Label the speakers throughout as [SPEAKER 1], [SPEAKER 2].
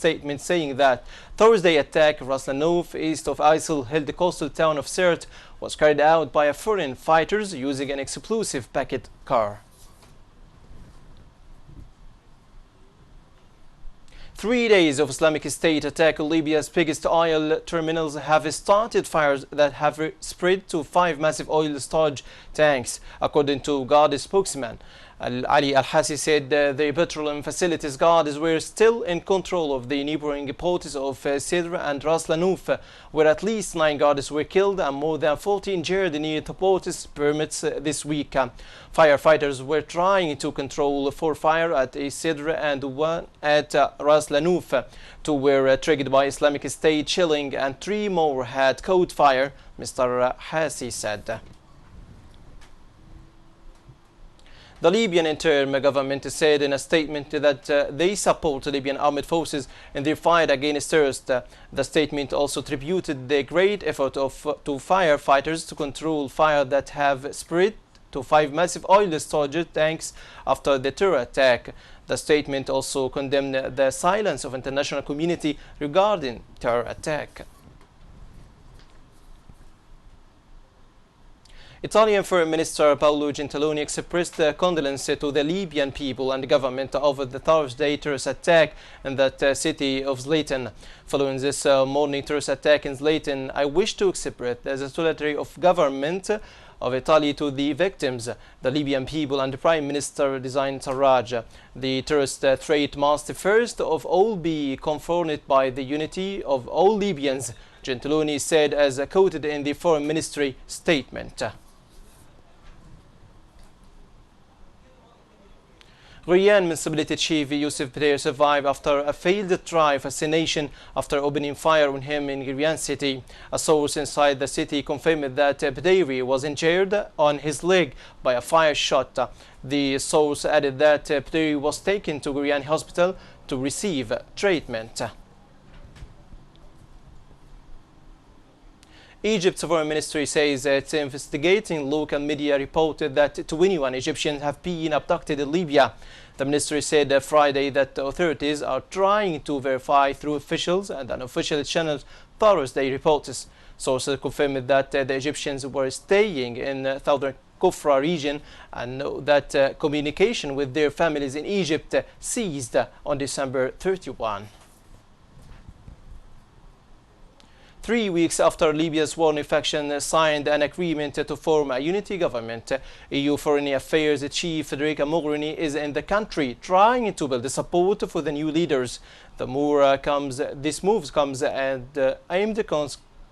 [SPEAKER 1] statement saying that Thursday attack Ras Lanouf east of ISIL held the coastal town of Sirte was carried out by foreign fighters using an explosive packet car. 3 days of Islamic State attack on Libya's biggest oil terminals have started fires that have spread to 5 massive oil storage tanks, according to Guard spokesman. Ali Al-Hassi said the petroleum facilities guards were still in control of the neighboring ports of Sidr and Ras Lanouf, where at least 9 guards were killed and more than 40 injured near the ports permits this week. Firefighters were trying to control 4 fires at Sidr and 1 at Ras Lanouf. 2 were triggered by Islamic State shelling and 3 more had caught fire, Mr. Hassi said. The Libyan interim government said in a statement that they support Libyan armed forces in their fight against terrorists. The statement also tributed the great effort to firefighters to control fire that have spread to 5 massive oil storage tanks after the terror attack. The statement also condemned the silence of international community regarding terror attack. Italian Foreign Minister Paolo Gentiloni expressed condolences to the Libyan people and government over the Thursday terrorist attack in that city of Zlatan. Following this morning terrorist attack in Zlatan, I wish to express the solidarity of government of Italy to the victims, the Libyan people and the Prime Minister Design Sarraj. The terrorist threat must first of all be confronted by the unity of all Libyans, Gentiloni said as quoted in the Foreign Ministry statement. Guyane Municipality Chief Yusuf Bdair survived after a failed try assassination after opening fire on him in Guyane City. A source inside the city confirmed that Bdair was injured on his leg by a fire shot. The source added that Bdair was taken to Guyane Hospital to receive treatment. Egypt's foreign ministry says it's investigating local media reported that 21 Egyptians have been abducted in Libya. The ministry said Friday that the authorities are trying to verify through officials and unofficial channels Thursday reports. Sources confirmed that the Egyptians were staying in southern Kufra region and that communication with their families in Egypt ceased on December 31. 3 weeks after Libya's warring faction signed an agreement to form a unity government, EU Foreign Affairs Chief Federica Mogherini is in the country trying to build support for the new leaders. This move comes and aimed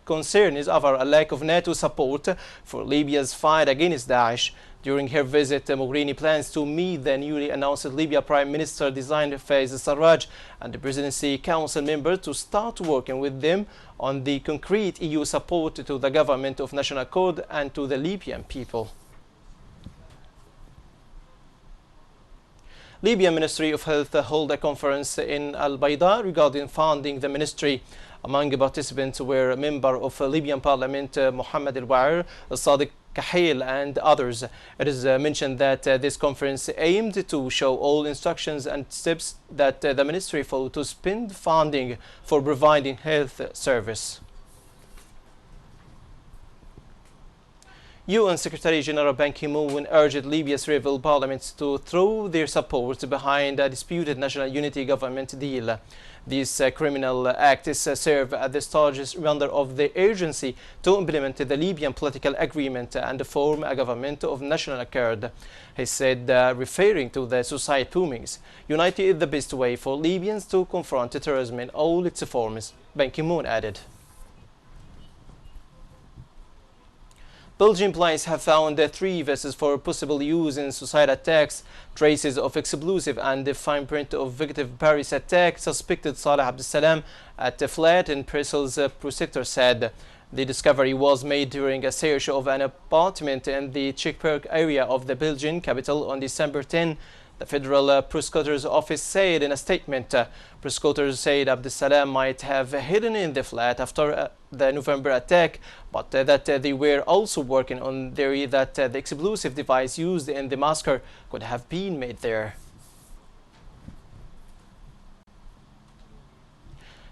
[SPEAKER 1] concerns over a lack of NATO support for Libya's fight against Daesh. During her visit, Mogherini plans to meet the newly announced Libya Prime Minister Design Fayez Sarraj and the Presidency Council members to start working with them on the concrete EU support to the government of national accord and to the Libyan people. Libyan Ministry of Health held a conference in Al Bayda regarding funding the ministry. Among participants were a member of Libyan Parliament Mohammed El-Wair, Sadiq Kahil and others. It is mentioned that this conference aimed to show all instructions and steps that the ministry followed to spend funding for providing health service. UN Secretary General Ban Ki-moon urged Libya's rival parliaments to throw their support behind a disputed national unity government deal. These criminal acts serve as the staunchest reminder of the urgency to implement the Libyan political agreement and form a government of national accord. He said, referring to the suicide bombings, unity is the best way for Libyans to confront terrorism in all its forms, Ban Ki-moon added. Belgian police have found 3 vessels for possible use in suicide attacks, traces of explosive and the fine print of victim Paris attack, suspected Saleh Abdeslam at a flat in Brussels, prosecutor said. The discovery was made during a search of an apartment in the Checkpark area of the Belgian capital on December 10. The Federal Prosecutor's Office said in a statement. Prosecutors said Abdeslam might have hidden in the flat after the November attack, but that they were also working on theory that the explosive device used in the massacre could have been made there.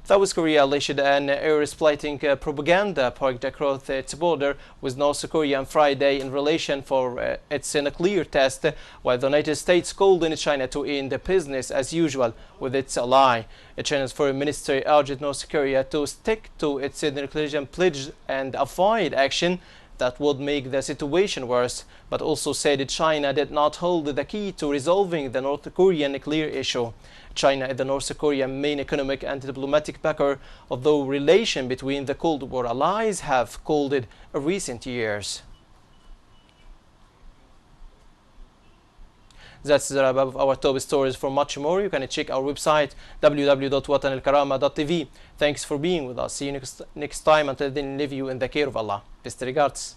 [SPEAKER 1] South Korea issued an air-splitting propaganda parked across its border with North Korea on Friday in relation for its nuclear test, while the United States called on China to end the business as usual with its ally. China's foreign ministry urged North Korea to stick to its nuclear pledge and avoid action that would make the situation worse, but also said China did not hold the key to resolving the North Korean nuclear issue. China is the North Korean main economic and diplomatic backer, although relations between the Cold War allies have cooled in recent years. That's the wrap of our top stories. For much more, you can check our website www.watanelkarama.tv. Thanks for being with us. See you next time. Until then, leave you in the care of Allah. Best regards.